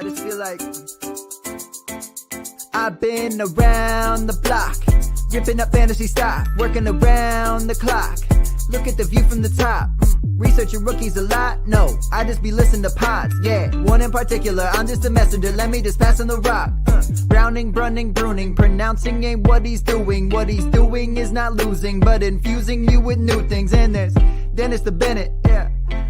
I just feel like I've been around the block, ripping up fantasy stock, working around the clock. Look at the view from the top. Researching rookies a lot? No, I just be listening to pods. Yeah, one in particular, I'm just a messenger. Let me just pass on the rock. Browning, brunning, pruning, pronouncing ain't what he's doing. What he's doing is not losing, but infusing you with new things. And there's Dennis the Bennett, yeah.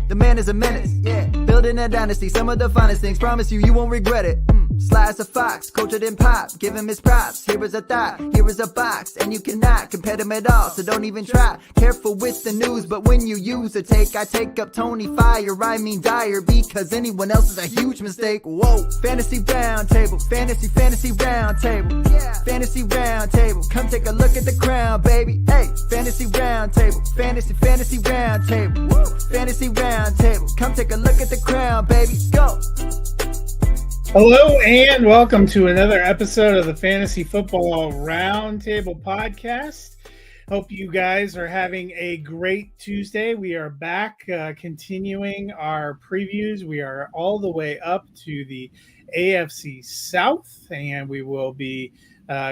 The man is a menace, yeah. Building a dynasty, some of the finest things. Promise you, you won't regret it. Sly as a fox, cultured in pop. Give him his props. Here is a thought, here is a box, and you cannot compare them at all. So don't even try. Careful with the news, but when you use a take, I take up Tony Fire. I mean Dyer, because anyone else is a huge mistake. Whoa, fantasy round table, fantasy round table, yeah. Fantasy round table, come take a look at the crown, baby. Hey, fantasy round table, fantasy round table, woo. Fantasy round table, come take a look at the crown, baby. Go. Hello and welcome to another episode of the Fantasy Football Roundtable Podcast. Hope you guys are having a great Tuesday. We are back continuing our previews. We are all the way up to the AFC South, and we will be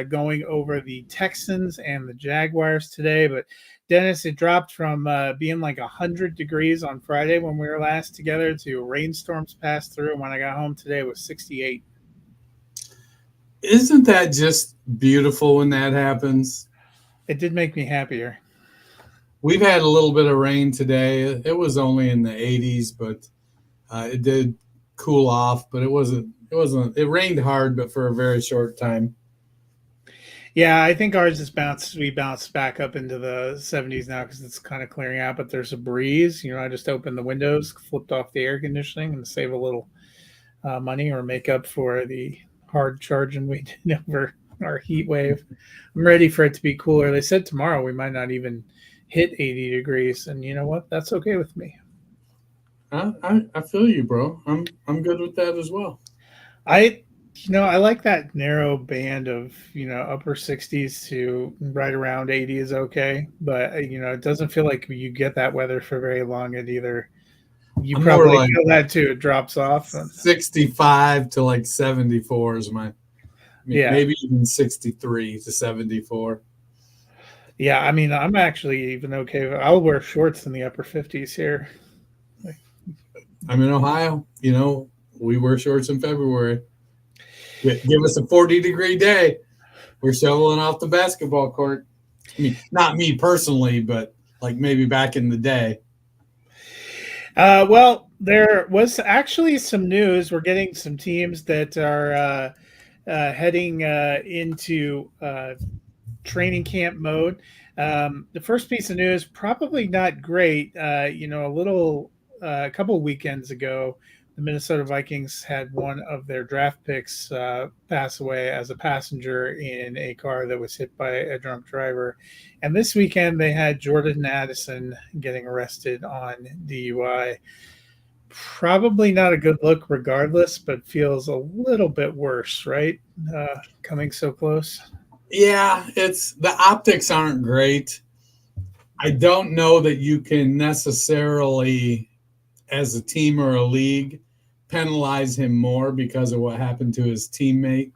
going over the Texans and the Jaguars today. But Dennis, it dropped from being like 100 degrees on Friday when we were last together to rainstorms passed through. And when I got home today, it was 68. Isn't that just beautiful when that happens? It did make me happier. We've had a little bit of rain today. It was only in the 80s, but it did cool off. But it wasn't. It rained hard, but for a very short time. Yeah, I think ours we bounced back up into the 70s now because it's kind of clearing out, but there's a breeze. I just opened the windows, flipped off the air conditioning, and save a little money or make up for the hard charging we did over our heat wave. I'm ready for it to be cooler. They said tomorrow we might not even hit 80 degrees, and you know what? That's okay with me. I feel you, bro. I'm good with that as well. I like that narrow band of, upper 60s to right around 80 is okay. But, it doesn't feel like you get that weather for very long. It either, you I'm probably feel that too. It drops off. 65 to like 74 is maybe even 63 to 74. Yeah, I'm actually even okay. I'll wear shorts in the upper 50s here. I'm in Ohio. We wear shorts in February. Give us a 40-degree day. We're shoveling off the basketball court. Not me personally, but like maybe back in the day. Well, there was actually some news. We're getting some teams that are heading into training camp mode. The first piece of news, probably not great. A couple of weekends ago, the Minnesota Vikings had one of their draft picks pass away as a passenger in a car that was hit by a drunk driver. And this weekend they had Jordan Addison getting arrested on DUI. Probably not a good look regardless, but feels a little bit worse, right? Coming so close. Yeah, the optics aren't great. I don't know that you can necessarily, as a team or a league, penalize him more because of what happened to his teammate.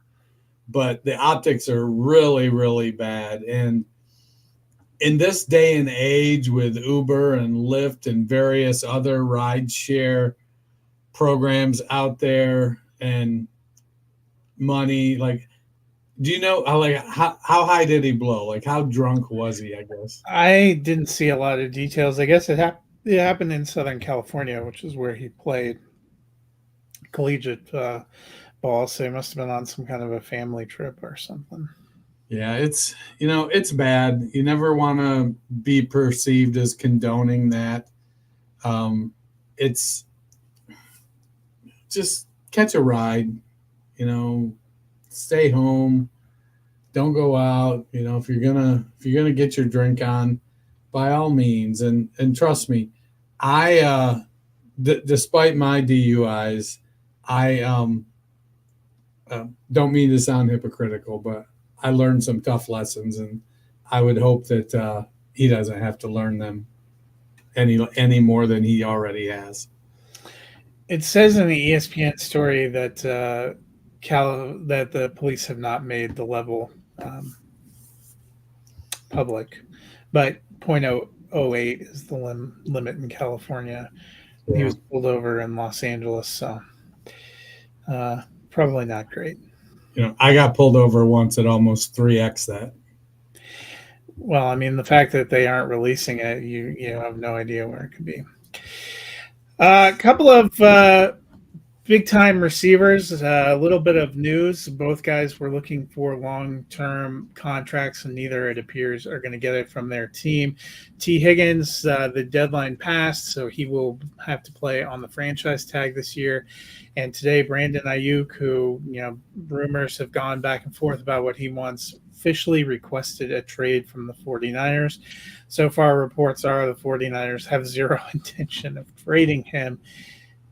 But the optics are really, really bad. And in this day and age with Uber and Lyft and various other rideshare programs out there and money, do you know how high did he blow? How drunk was he, I guess? I didn't see a lot of details. I guess it happened in Southern California, which is where he played collegiate ball. So he must have been on some kind of a family trip or something. Yeah, it's bad. You never want to be perceived as condoning that. It's just catch a ride, stay home, don't go out. If you're gonna get your drink on, by all means, and trust me, I despite my DUIs, I don't mean to sound hypocritical, but I learned some tough lessons, and I would hope that he doesn't have to learn them any more than he already has. It says in the ESPN story that that the police have not made the level public, but .008 is the limit in California. He was pulled over in Los Angeles, so probably not great. I got pulled over once at almost 3x that. Well, I mean, the fact that they aren't releasing it, you have no idea where it could be. A couple of big time receivers, a little bit of news. Both guys were looking for long-term contracts, and neither, it appears, are going to get it from their team. T. Higgins, the deadline passed, so he will have to play on the franchise tag this year. And today, Brandon Ayuk, who, rumors have gone back and forth about what he wants, officially requested a trade from the 49ers. So far, reports are the 49ers have zero intention of trading him.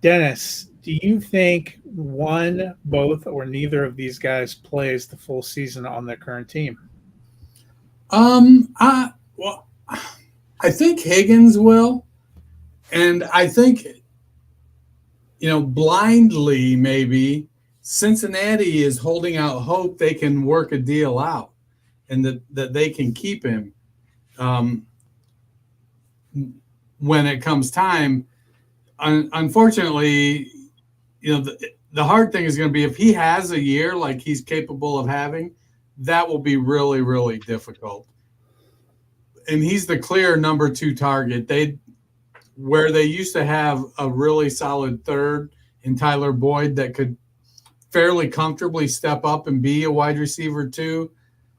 Dennis, do you think one, both, or neither of these guys plays the full season on their current team? I think Higgins will, and I think, blindly maybe Cincinnati is holding out hope they can work a deal out, and that they can keep him when it comes time. Unfortunately, the hard thing is going to be if he has a year like he's capable of having, that will be really, really difficult. And he's the clear number 2 target. Where they used to have a really solid third in Tyler Boyd that could fairly comfortably step up and be a wide receiver 2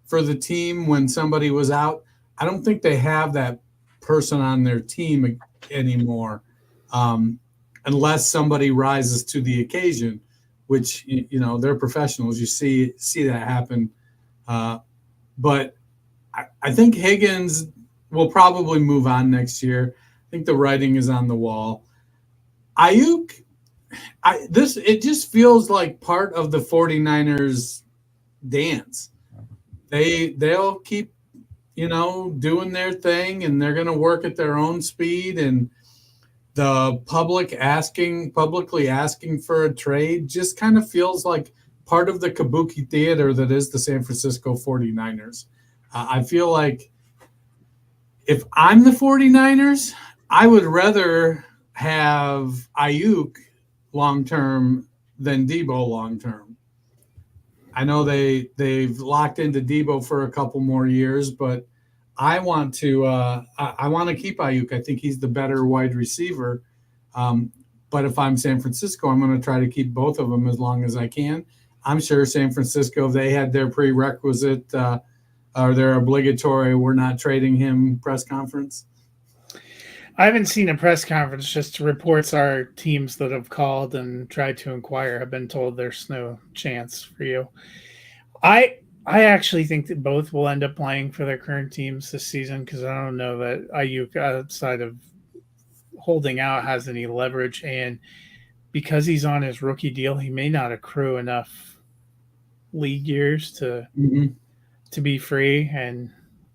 for the team when somebody was out. I don't think they have that person on their team anymore. Unless somebody rises to the occasion, which, they're professionals. You see that happen. But I think Higgins will probably move on next year. I think the writing is on the wall. Ayuk, it just feels like part of the 49ers dance. They'll keep, doing their thing, and they're going to work at their own speed, and the publicly asking for a trade just kind of feels like part of the kabuki theater that is the San Francisco 49ers. I feel like if I'm the 49ers, I would rather have Ayuk long-term than Debo long-term. I know they've locked into Debo for a couple more years, but I want to keep Ayuk. I think he's the better wide receiver. But if I'm San Francisco, I'm going to try to keep both of them as long as I can. I'm sure San Francisco, if they had their prerequisite or their obligatory, we're not trading him press conference. I haven't seen a press conference. Just reports are teams that have called and tried to inquire have been told there's no chance for you. I actually think that both will end up playing for their current teams this season because I don't know that Ayuk, outside of holding out, has any leverage. And because he's on his rookie deal, he may not accrue enough league years to be free. And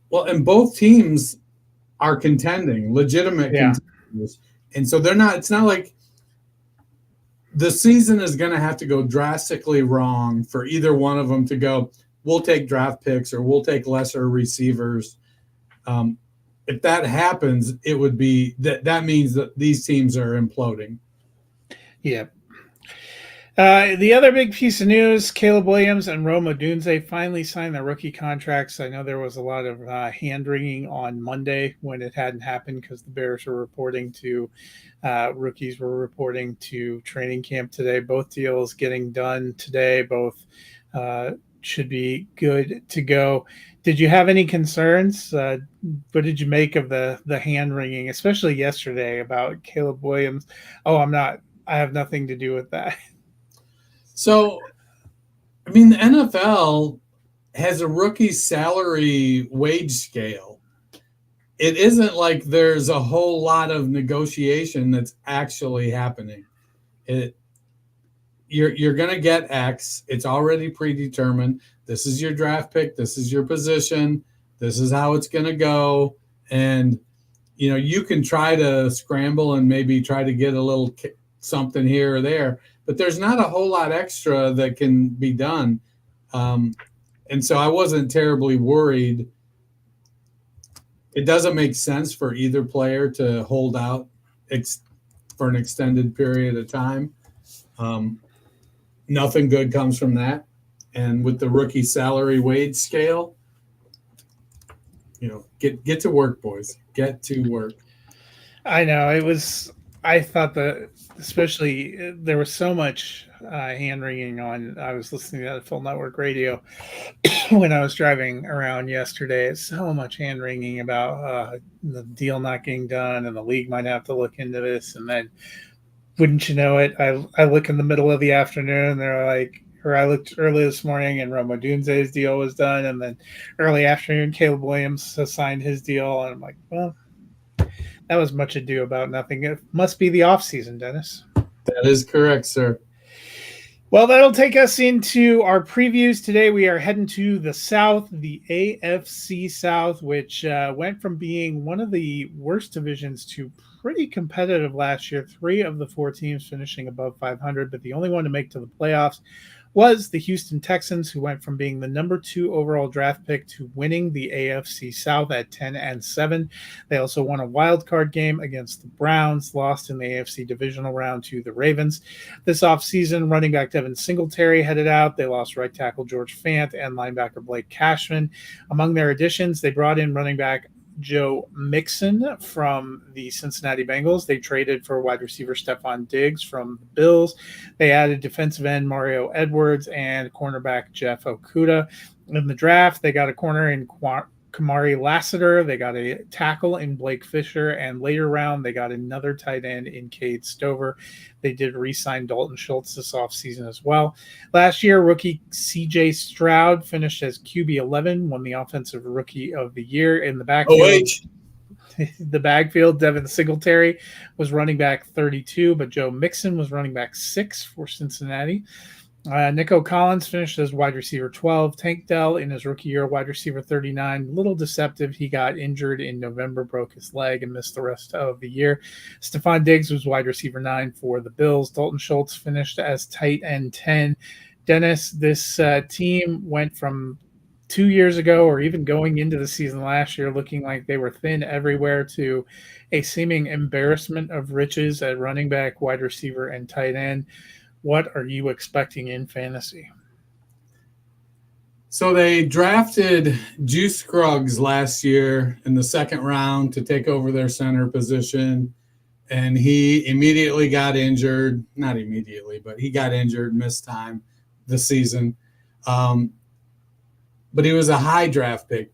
both teams are contending, legitimate contenders. And so they're not – it's not like the season is going to have to go drastically wrong for either one of them to go – we'll take draft picks or we'll take lesser receivers. If that happens, it would be that means that these teams are imploding. Yeah. The other big piece of news, Caleb Williams and Rome Odunze finally signed their rookie contracts. I know there was a lot of hand-wringing on Monday when it hadn't happened because the Bears were reporting to rookies were reporting to training camp today. Both deals getting done today. Both should be good to go. Did you have any concerns? What did you make of the hand-wringing, especially yesterday about Caleb Williams? I have nothing to do with that. So, I mean, the NFL has a rookie salary wage scale. It isn't like there's a whole lot of negotiation that's actually happening. You're going to get X. It's already predetermined. This is your draft pick. This is your position. This is how it's going to go. And, you can try to scramble and maybe try to get a little something here or there, but there's not a whole lot extra that can be done. And so I wasn't terribly worried. It doesn't make sense for either player to hold out for an extended period of time. Nothing good comes from that. And with the rookie salary wage scale, get to work, boys. Get to work. I know I thought that especially there was so much hand wringing on. I was listening to the Full Network Radio when I was driving around yesterday. So much hand wringing about the deal not getting done, and the league might have to look into this. And then, wouldn't you know it, I look in the middle of the afternoon, and they're like, or I looked early this morning, and Rome Odunze's deal was done, and then early afternoon, Caleb Williams has signed his deal, and I'm like, well, that was much ado about nothing. It must be the off season, Dennis. That is correct, sir. Well, that'll take us into our previews. Today we are heading to the South, the AFC South, which went from being one of the worst divisions to pretty competitive last year. 3 of the 4 teams finishing above 500, but the only one to make to the playoffs was the Houston Texans, who went from being the number 2 overall draft pick to winning the AFC South at 10-7. They also won a wild card game against the Browns, lost in the AFC divisional round to the Ravens. This offseason, running back Devin Singletary headed out. They lost right tackle George Fant and linebacker Blake Cashman. Among their additions, they brought in running back Joe Mixon from the Cincinnati Bengals. They traded for wide receiver Stephon Diggs from the Bills. They added defensive end Mario Edwards and cornerback Jeff Okudah. In the draft, they got a corner in Kamari Lassiter. They got a tackle in Blake Fisher. And later round, they got another tight end in Cade Stover. They did re-sign Dalton Schultz this offseason as well. Last year, rookie C.J. Stroud finished as QB 11, won the Offensive Rookie of the Year. In the backfield, Devin Singletary was running back 32, but Joe Mixon was running back 6 for Cincinnati. Nico Collins finished as wide receiver 12. Tank Dell in his rookie year, wide receiver 39. A little deceptive. He got injured in November, broke his leg, and missed the rest of the year. Stephon Diggs was wide receiver 9 for the Bills. Dalton Schultz finished as tight end 10. Dennis, this team went from 2 years ago, or even going into the season last year, looking like they were thin everywhere, to a seeming embarrassment of riches at running back, wide receiver, and tight end. What are you expecting in fantasy? So they drafted Juice Scruggs last year in the 2nd round to take over their center position. And he immediately got injured. Not immediately, but he got injured, missed time this season. But he was a high draft pick.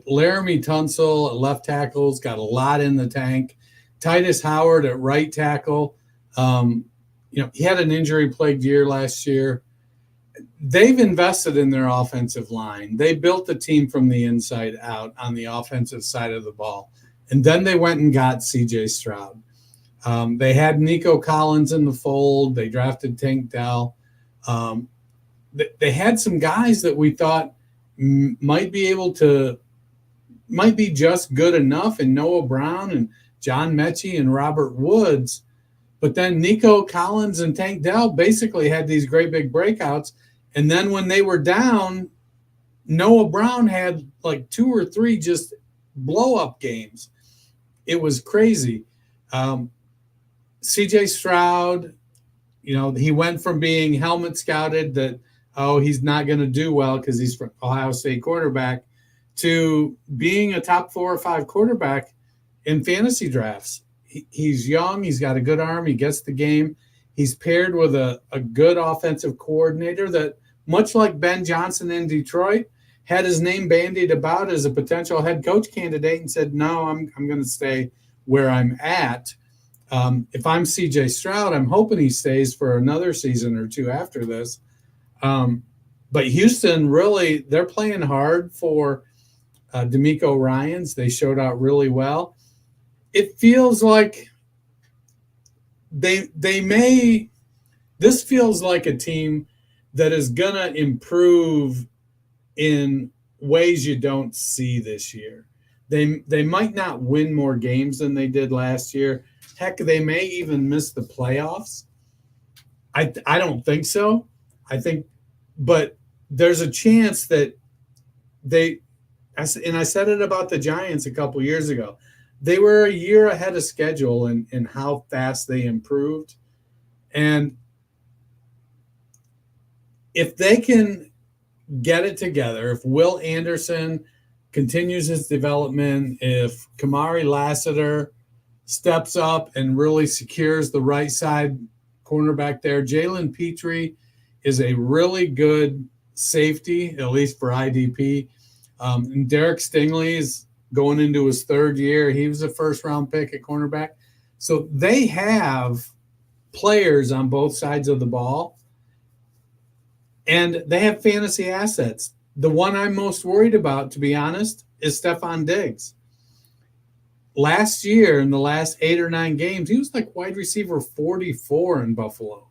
Laramie Tunsil at left tackle's got a lot in the tank. Titus Howard at right tackle. He had an injury-plagued year last year. They've invested in their offensive line. They built the team from the inside out on the offensive side of the ball. And then they went and got C.J. Stroud. They had Nico Collins in the fold. They drafted Tank Dell. They had some guys that we thought might be just good enough, in Noah Brown and John Mechie and Robert Woods. But then Nico Collins and Tank Dell basically had these great big breakouts. And then when they were down, Noah Brown had like 2 or 3 just blow-up games. It was crazy. C.J. Stroud, he went from being helmet scouted that, he's not going to do well because he's from Ohio State quarterback, to being a top 4 or 5 quarterback in fantasy drafts. He's young. He's got a good arm. He gets the game. He's paired with a good offensive coordinator that, much like Ben Johnson in Detroit, had his name bandied about as a potential head coach candidate and said, no, I'm going to stay where I'm at. If I'm C.J. Stroud, I'm hoping he stays for another season or 2 after this. But Houston, really, they're playing hard for DeMeco Ryans. They showed out really well. It feels like this feels like a team that is going to improve in ways you don't see this year. They might not win more games than they did last year. Heck, they may even miss the playoffs. I don't think so. I think, but there's a chance that they, and I said it about the Giants a couple years ago. They were a year ahead of schedule in how fast they improved. And if they can get it together, if Will Anderson continues his development, if Kamari Lassiter steps up and really secures the right side cornerback there, Jalen Petrie is a really good safety, at least for IDP. And Derek Stingley is going into his third year. He was a first-round pick at cornerback. So they have players on both sides of the ball, and they have fantasy assets. The one I'm most worried about, to be honest, is Stephon Diggs. Last year, in the last 8 or 9 games, he was like wide receiver 44 in Buffalo.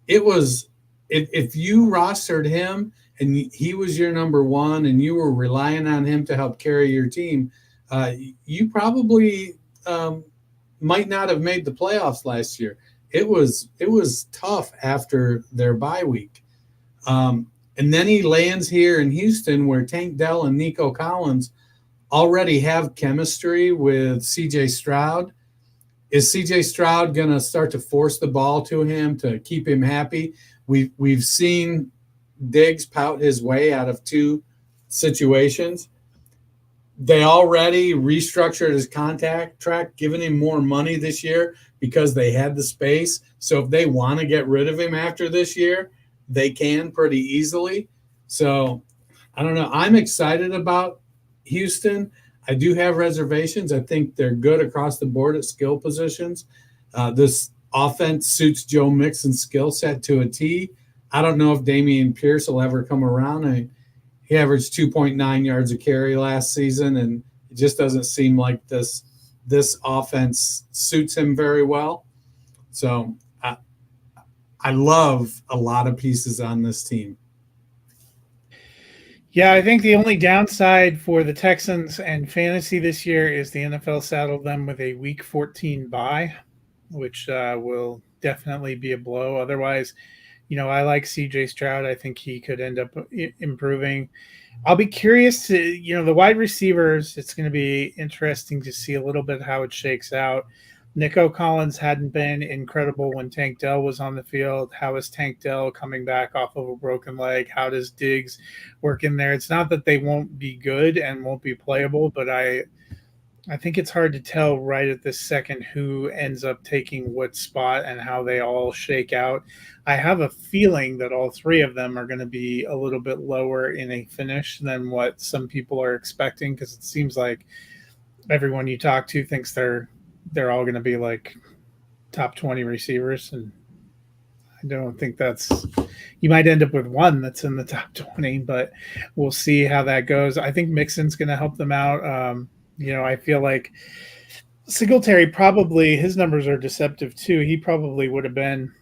It was, if you rostered him and he was your number one and you were relying on him to help carry your team, you probably might not have made the playoffs last year. It was tough after their bye week. And then he lands here in Houston where Tank Dell and Nico Collins already have chemistry with C.J. Stroud. Is C.J. Stroud going to start to force the ball to him to keep him happy? We've seen Diggs pout his way out of 2 situations. They already restructured his contract, giving him more money this year because they had the space. So if they want to get rid of him after this year, they can pretty easily. So I don't know. I'm excited about Houston. I do have reservations. I think they're good across the board at skill positions. This offense suits Joe Mixon's skill set to a T. I don't know if Dameon Pierce will ever come around. He averaged 2.9 yards a carry last season, and it just doesn't seem like this offense suits him very well. So I love a lot of pieces on this team. Yeah, I think the only downside for the Texans and fantasy this year is the NFL saddled them with a Week 14 bye, which will definitely be a blow. Otherwise, I like C.J. Stroud. I think he could end up improving. I'll be curious to, the wide receivers. It's going to be interesting to see a little bit how it shakes out. Nico Collins hadn't been incredible when Tank Dell was on the field. How is Tank Dell coming back off of a broken leg? How does Diggs work in there? It's not that they won't be good and won't be playable, but I think it's hard to tell right at this second who ends up taking what spot and how they all shake out. I have a feeling that all 3 of them are going to be a little bit lower in a finish than what some people are expecting, because it seems like everyone you talk to thinks they're all going to be like top 20 receivers. And I don't think you might end up with one that's in the top 20, but we'll see how that goes. I think Mixon's going to help them out. I feel like Singletary probably, his numbers are deceptive too. He probably would have been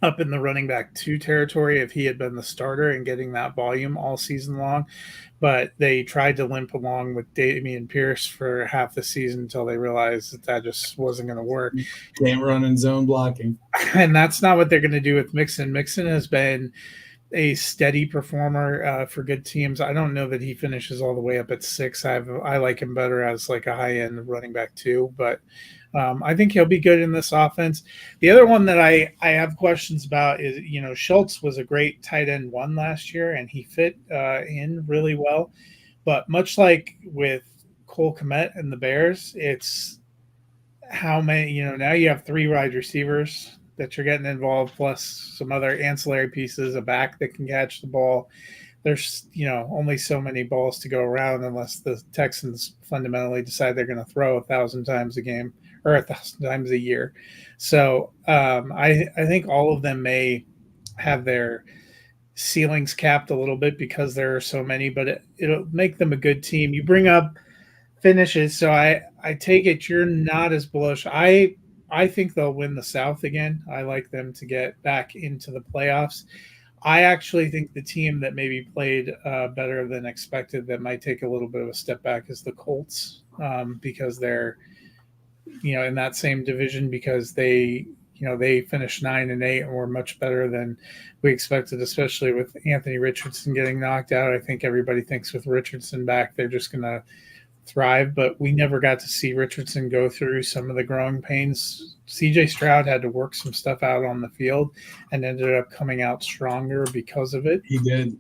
up in the running back 2 territory if he had been the starter and getting that volume all season long. But they tried to limp along with Dameon Pierce for half the season until they realized that just wasn't going to work. Can't run in zone blocking. And that's not what they're going to do with Mixon. Mixon has been a steady performer for good teams. I don't know that he finishes all the way up at 6. I like him better as like a high-end running back 2, but I think he'll be good in this offense. The other one that I have questions about is, Schultz was a great tight end 1 last year, and he fit in really well. But much like with Cole Kmet and the Bears, it's how many, now you have 3 wide receivers that you're getting involved, plus some other ancillary pieces, a back that can catch the ball. There's, only so many balls to go around unless the Texans fundamentally decide they're going to throw 1,000 times a game or 1,000 times a year. So I think all of them may have their ceilings capped a little bit because there are so many, but it'll make them a good team. You bring up finishes, so I take it you're not as bullish. I think they'll win the South again. I like them to get back into the playoffs. I actually think the team that maybe played better than expected that might take a little bit of a step back is the Colts, because they're, in that same division, because they, they finished 9-8 and were much better than we expected, especially with Anthony Richardson getting knocked out. I think everybody thinks with Richardson back, they're just going to thrive, but we never got to see Richardson go through some of the growing pains. CJ Stroud had to work some stuff out on the field and ended up coming out stronger because of it. He did.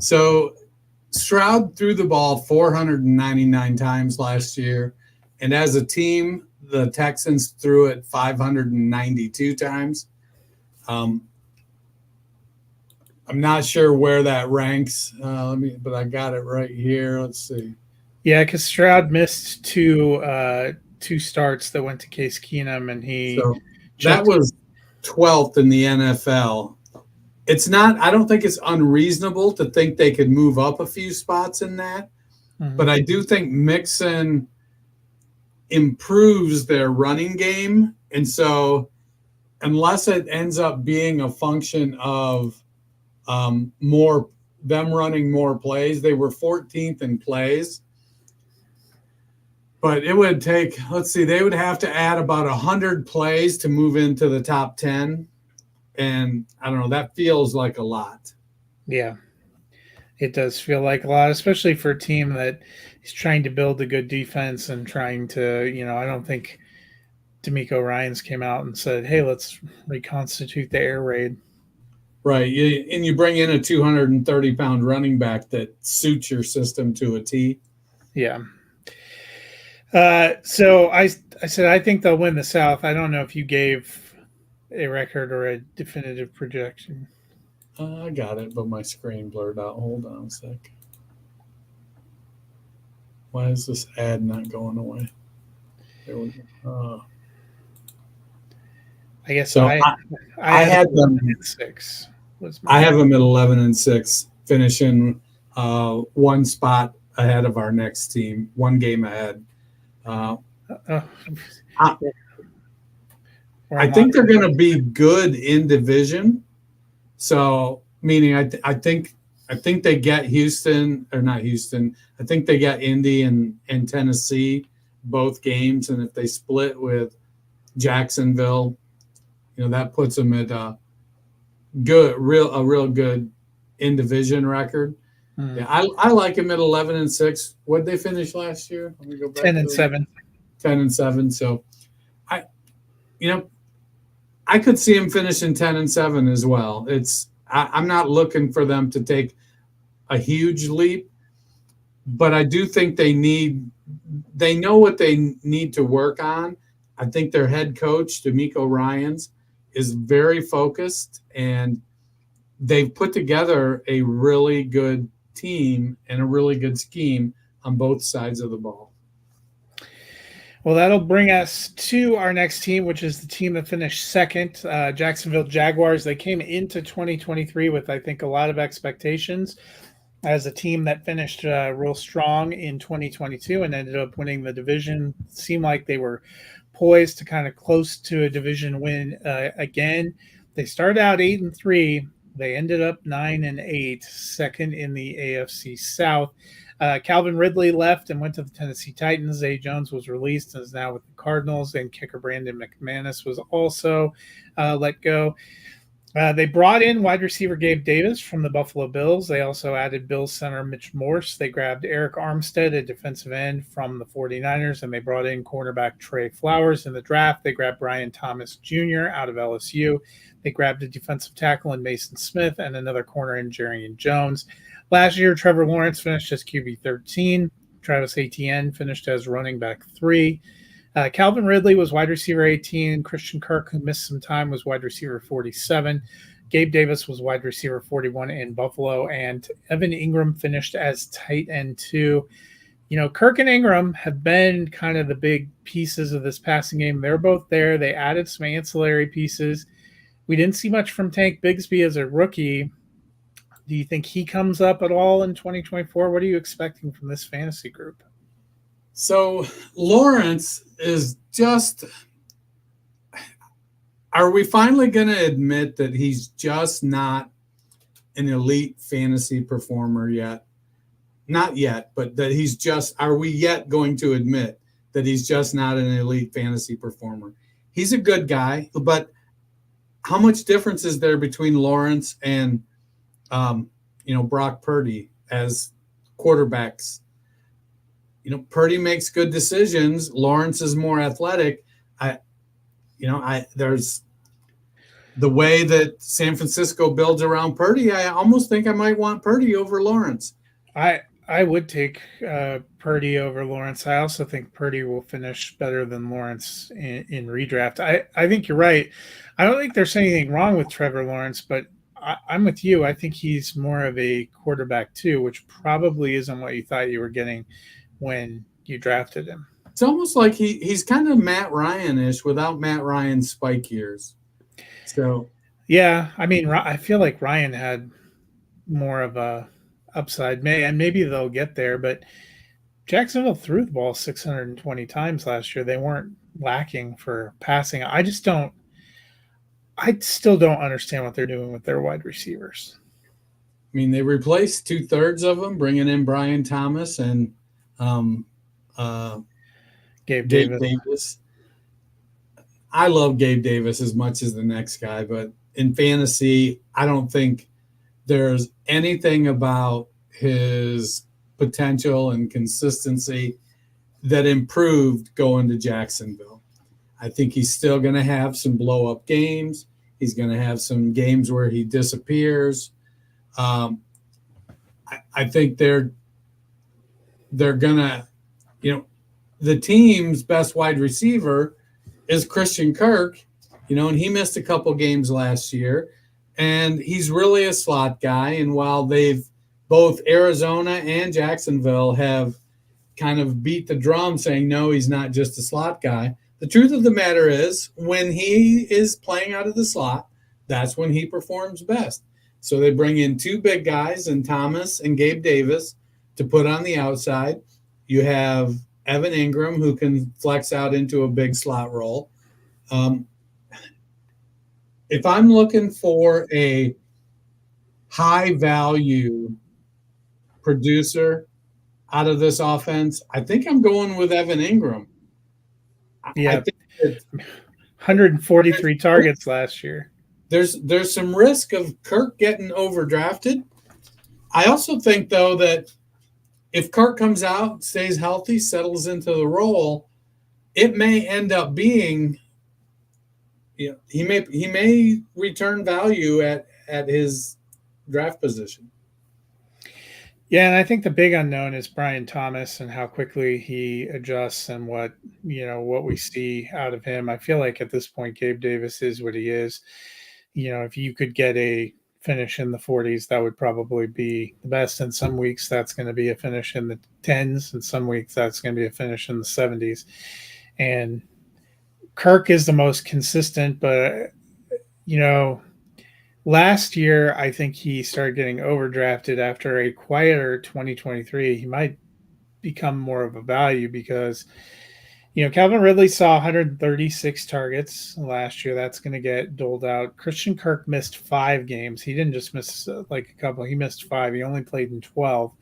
So Stroud threw the ball 499 times last year, and as a team, the Texans threw it 592 times. I'm not sure where that ranks. But I got it right here. Let's see. Yeah, because Stroud missed two starts that went to Case Keenum, and that was 12th in the NFL. It's not. I don't think it's unreasonable to think they could move up a few spots in that, but I do think Mixon improves their running game, and so unless it ends up being a function of more them running more plays, they were 14th in plays. But it would take, they would have to add about 100 plays to move into the top 10. And I don't know, that feels like a lot. Yeah, it does feel like a lot, especially for a team that is trying to build a good defense and trying to, I don't think D'Amico Ryans came out and said, hey, let's reconstitute the air raid. Right. And you bring in a 230-pound running back that suits your system to a T. Yeah. So I said, I think they'll win the South. I don't know if you gave a record or a definitive projection. I got it, but my screen blurred out. Hold on a sec. Why is this ad not going away? There we go. I guess so. I had them at 6. I have them at 11-6, finishing one spot ahead of our next team, one game ahead. I think they're going to be good in division. So, meaning I think they get Houston, or not Houston. I think they get Indy and Tennessee both games, and if they split with Jacksonville, that puts them at a real good in division record. Yeah, I like him at 11-6. What did they finish last year? Let me go back. 10-7. 10-7. So, I could see him finishing 10-7 as well. I'm not looking for them to take a huge leap, but I do think they know what they need to work on. I think their head coach, D'Amico Ryans, is very focused, and they've put together a really good team and a really good scheme on both sides of the ball. Well, that'll bring us to our next team, which is the team that finished second, Jacksonville Jaguars. They came into 2023 with, I think, a lot of expectations as a team that finished real strong in 2022 and ended up winning the division. It seemed like they were poised to kind of close to a division win again. They started out 8-3. They ended up 9-8, second in the AFC South. Calvin Ridley left and went to the Tennessee Titans. Zay Jones was released and is now with the Cardinals. And kicker Brandon McManus was also let go. They brought in wide receiver Gabe Davis from the Buffalo Bills. They also added Bills center Mitch Morse. They grabbed Eric Armstead, a defensive end from the 49ers, and they brought in cornerback Trey Flowers in the draft. They grabbed Brian Thomas Jr. out of LSU. They grabbed a defensive tackle in Mason Smith and another corner in Jerrion Jones. Last year, Trevor Lawrence finished as QB 13. Travis Etienne finished as running back 3. Calvin Ridley was wide receiver 18. Christian Kirk, who missed some time, was wide receiver 47. Gabe Davis was wide receiver 41 in Buffalo. And Evan Ingram finished as tight end 2. Kirk and Ingram have been kind of the big pieces of this passing game. They're both there. They added some ancillary pieces. We didn't see much from Tank Bigsby as a rookie. Do you think he comes up at all in 2024? What are you expecting from this fantasy group? So Lawrence is just – are we finally going to admit that he's just not an elite fantasy performer yet? Not yet, but that he's just – are we yet going to admit that he's just not an elite fantasy performer? He's a good guy, but – how much difference is there between Lawrence and Brock Purdy as quarterbacks? Purdy makes good decisions. Lawrence is more athletic. There's the way that San Francisco builds around Purdy. I almost think I might want Purdy over Lawrence. I would take Purdy over Lawrence. I also think Purdy will finish better than Lawrence in redraft. I think you're right. I don't think there's anything wrong with Trevor Lawrence, but I'm with you. I think he's more of a quarterback too, which probably isn't what you thought you were getting when you drafted him. It's almost like he's kind of Matt Ryan-ish without Matt Ryan's spike years. So yeah, I mean, I feel like Ryan had more of a upside, maybe they'll get there, but Jacksonville threw the ball 620 times last year. They weren't lacking for passing. I still don't understand what they're doing with their wide receivers. I mean, they replaced 2/3 of them, bringing in Brian Thomas and Gabe Davis. I love Gabe Davis as much as the next guy, but in fantasy, I don't think there's anything about his potential and consistency that improved going to Jacksonville. I think he's still going to have some blow-up games. He's going to have some games where he disappears. I think they're going to, the team's best wide receiver is Christian Kirk, and he missed a couple games last year. And he's really a slot guy. And while both Arizona and Jacksonville have kind of beat the drum saying, no, he's not just a slot guy, the truth of the matter is when he is playing out of the slot, that's when he performs best. So they bring in two big guys, and Thomas and Gabe Davis, to put on the outside. You have Evan Ingram, who can flex out into a big slot role. If I'm looking for a high-value producer out of this offense, I think I'm going with Evan Ingram. Yeah, 143 targets last year. There's some risk of Kirk getting overdrafted. I also think, though, that if Kirk comes out, stays healthy, settles into the role, it may end up being he may return value at his draft position. Yeah, and I think the big unknown is Brian Thomas and how quickly he adjusts and what we see out of him. I feel like at this point, Gabe Davis is what he is. If you could get a finish in the 40s, that would probably be the best. In some weeks, that's going to be a finish in the 10s, and some weeks that's going to be a finish in the 70s. And Kirk is the most consistent, but last year I think he started getting overdrafted after a quieter 2023. He might become more of a value because Calvin Ridley saw 136 targets last year. That's going to get doled out. Christian Kirk missed 5 games. He didn't just miss like a couple. He missed 5. He only played in 12.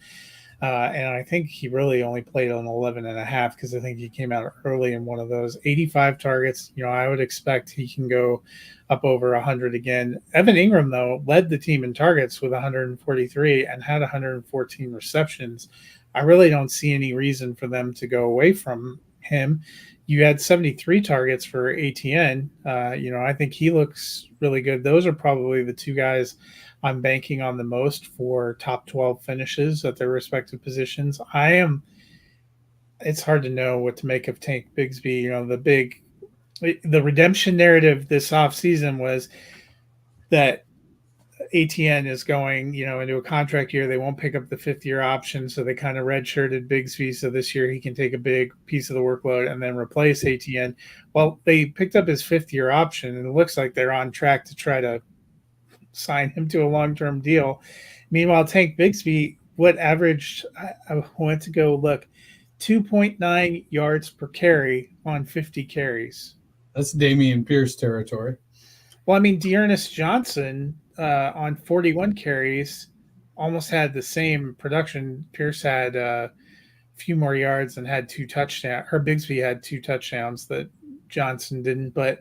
And I think he really only played on 11 and a half because I think he came out early in one of those. 85 targets. I would expect he can go up over 100 again. Evan Ingram, though, led the team in targets with 143 and had 114 receptions. I really don't see any reason for them to go away from him. You had 73 targets for ATN. I think he looks really good. Those are probably the two guys I'm banking on the most for top 12 finishes at their respective positions. It's hard to know what to make of Tank Bigsby. The redemption narrative this offseason was that ATN is going, into a contract year. They won't pick up the 5th-year option, so they kind of redshirted Bigsby. So this year he can take a big piece of the workload and then replace ATN. Well, they picked up his 5th-year option, and it looks like they're on track to try to sign him to a long-term deal. Meanwhile, Tank Bigsby, what averaged, I went to go look, 2.9 yards per carry on 50 carries. That's Dameon Pierce territory. Well, I mean, Dearness Johnson on 41 carries almost had the same production. Pierce had a few more yards and had 2 touchdowns. Bigsby had 2 touchdowns that Johnson didn't. But,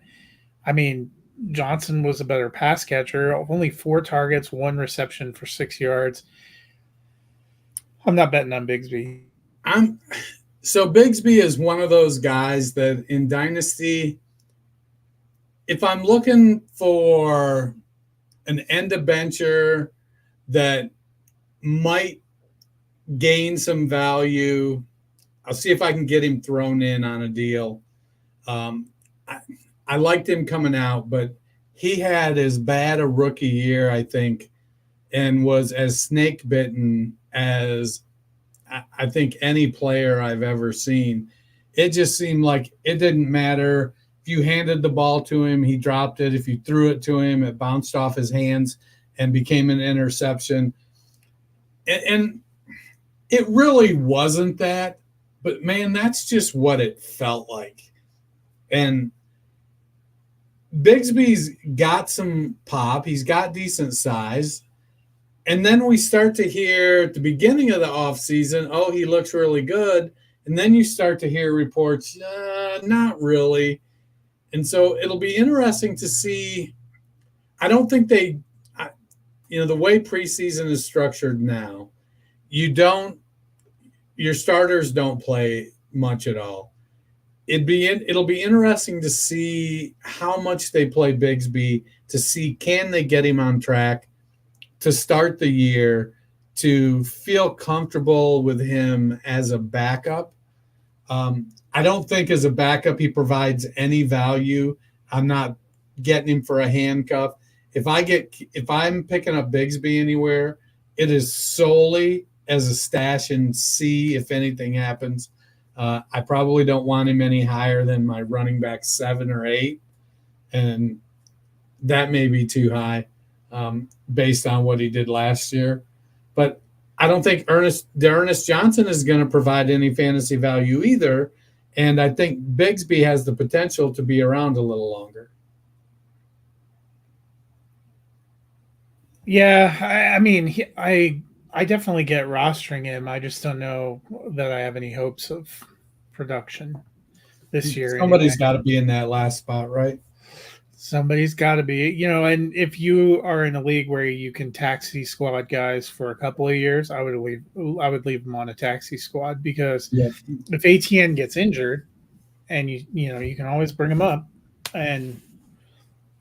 I mean, Johnson was a better pass catcher. Only 4 targets, 1 reception for 6 yards. I'm not betting on Bigsby. So Bigsby is one of those guys that in Dynasty, if I'm looking for an end of bencher that might gain some value, I'll see if I can get him thrown in on a deal. I liked him coming out, but he had as bad a rookie year, I think, and was as snake bitten as I think any player I've ever seen. It just seemed like it didn't matter. If you handed the ball to him, he dropped it. If you threw it to him, it bounced off his hands and became an interception. And it really wasn't that, but man, that's just what it felt like. And Bigsby's got some pop. He's got decent size. And then we start to hear at the beginning of the offseason, oh, he looks really good. And then you start to hear reports, not really. And so it'll be interesting to see. I don't think the way preseason is structured now, your starters don't play much at all. It'll be interesting to see how much they play Bigsby, to see can they get him on track to start the year, to feel comfortable with him as a backup. I don't think as a backup he provides any value. I'm not getting him for a handcuff. If I'm picking up Bigsby anywhere, it is solely as a stash and see if anything happens. I probably don't want him any higher than my running back 7 or 8, and that may be too high based on what he did last year. But I don't think Ernest Johnson is going to provide any fantasy value either, and I think Bigsby has the potential to be around a little longer. Yeah, I mean, I definitely get rostering him. I just don't know that I have any hopes of production this year. Somebody's got to be in that last spot, right? Somebody's got to be, and if you are in a league where you can taxi squad guys for a couple of years, I would leave them on a taxi squad, because if ATN gets injured, and you can always bring him up and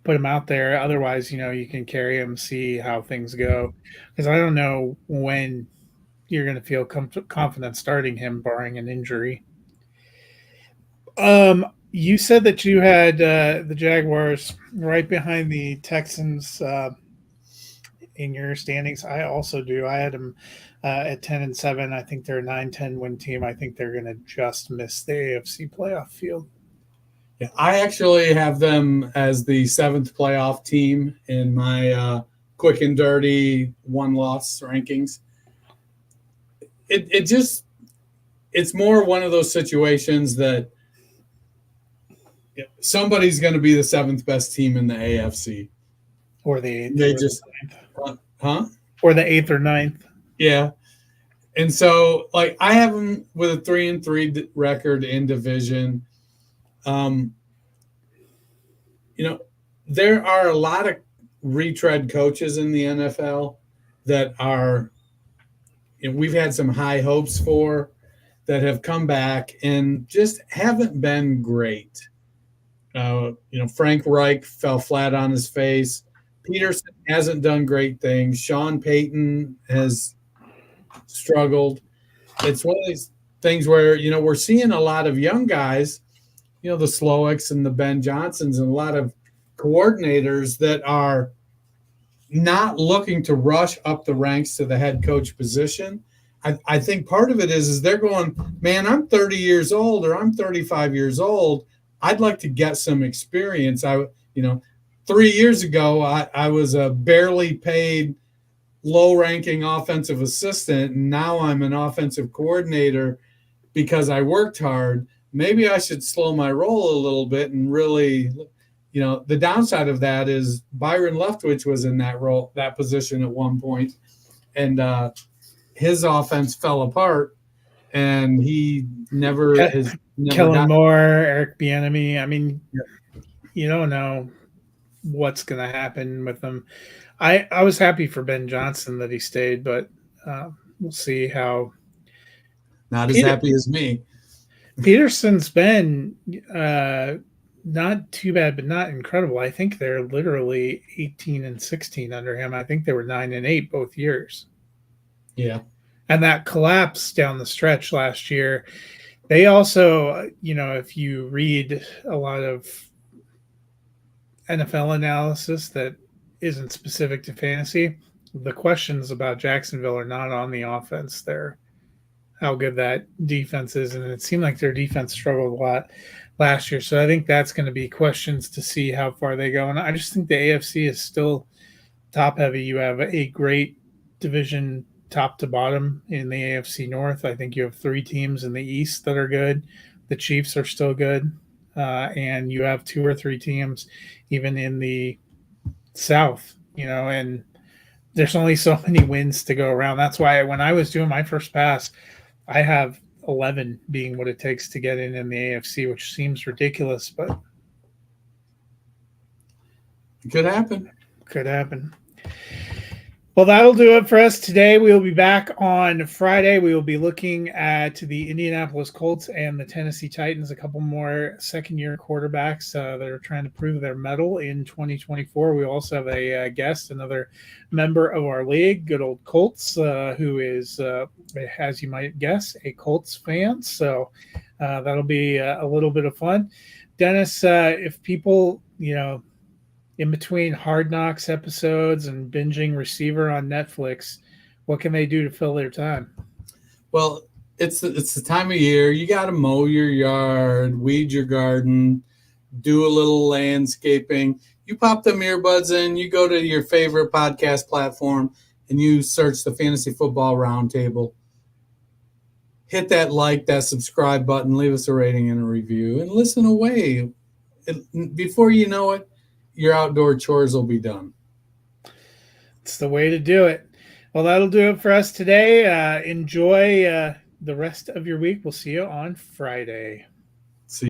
put him out there. Otherwise, you can carry him, see how things go, because I don't know when you're going to feel confident starting him, barring an injury. You said that you had the Jaguars right behind the Texans in your standings. I also do. I had them at 10-7. I think they're a 9-10 win team. I think they're going to just miss the AFC playoff field. Yeah, I actually have them as the 7th playoff team in my quick and dirty 1-loss rankings. It's more one of those situations that somebody's going to be the 7th best team in the AFC, or the 8th. Or the 8th or 9th. Yeah, and so I have them with a 3-3 record in division. There are a lot of retread coaches in the NFL that are, we've had some high hopes for, that have come back and just haven't been great. Frank Reich fell flat on his face. Peterson hasn't done great things. Sean Payton has struggled. It's one of these things where, we're seeing a lot of young guys, the Slowicks and the Ben Johnsons, and a lot of coordinators that are not looking to rush up the ranks to the head coach position. I think part of it is they're going, man, I'm 30 years old or I'm 35 years old. I'd like to get some experience. 3 years ago, I was a barely paid, low-ranking offensive assistant, and now I'm an offensive coordinator because I worked hard. Maybe I should slow my roll a little bit and really, the downside of that is Byron Leftwich was in that position at one point, and his offense fell apart, and he never has. Kellen Moore, Eric Bieniemy. I mean, you don't know. what's going to happen with them. I was happy for Ben Johnson that he stayed, but we'll see how. Not as happy as me. Peterson's been not too bad, but not incredible. I think they're literally 18-16 under him. I think they were 9-8 both years. Yeah. And that collapse down the stretch last year. They also, if you read a lot of NFL analysis that isn't specific to fantasy, the questions about Jacksonville are not on the offense. They're how good that defense is. And it seemed like their defense struggled a lot last year. So I think that's going to be questions to see how far they go. And I just think the AFC is still top heavy. You have a great division top to bottom in the AFC North. I think you have 3 teams in the East that are good. The Chiefs are still good. And you have 2 or 3 teams even in the South, and there's only so many wins to go around. That's why when I was doing my first pass, I have 11 being what it takes to get in the AFC, which seems ridiculous, but it could happen. Could happen. Well, that'll do it for us today. We will be back on Friday. We will be looking at the Indianapolis Colts and the Tennessee Titans, a couple more second-year quarterbacks that are trying to prove their mettle in 2024. We also have a guest, another member of our league, good old Colts, who is, as you might guess, a Colts fan. So that'll be a little bit of fun. Dennis, if people, in between Hard Knocks episodes and binging Receiver on Netflix, what can they do to fill their time? Well, it's the time of year. You got to mow your yard, weed your garden, do a little landscaping. You pop them earbuds in, you go to your favorite podcast platform, and you search the Fantasy Football Roundtable. Hit that like, that subscribe button, leave us a rating and a review, and listen away. Before you know it, your outdoor chores will be done. It's the way to do it. Well, that'll do it for us today. Enjoy the rest of your week. We'll see you on Friday.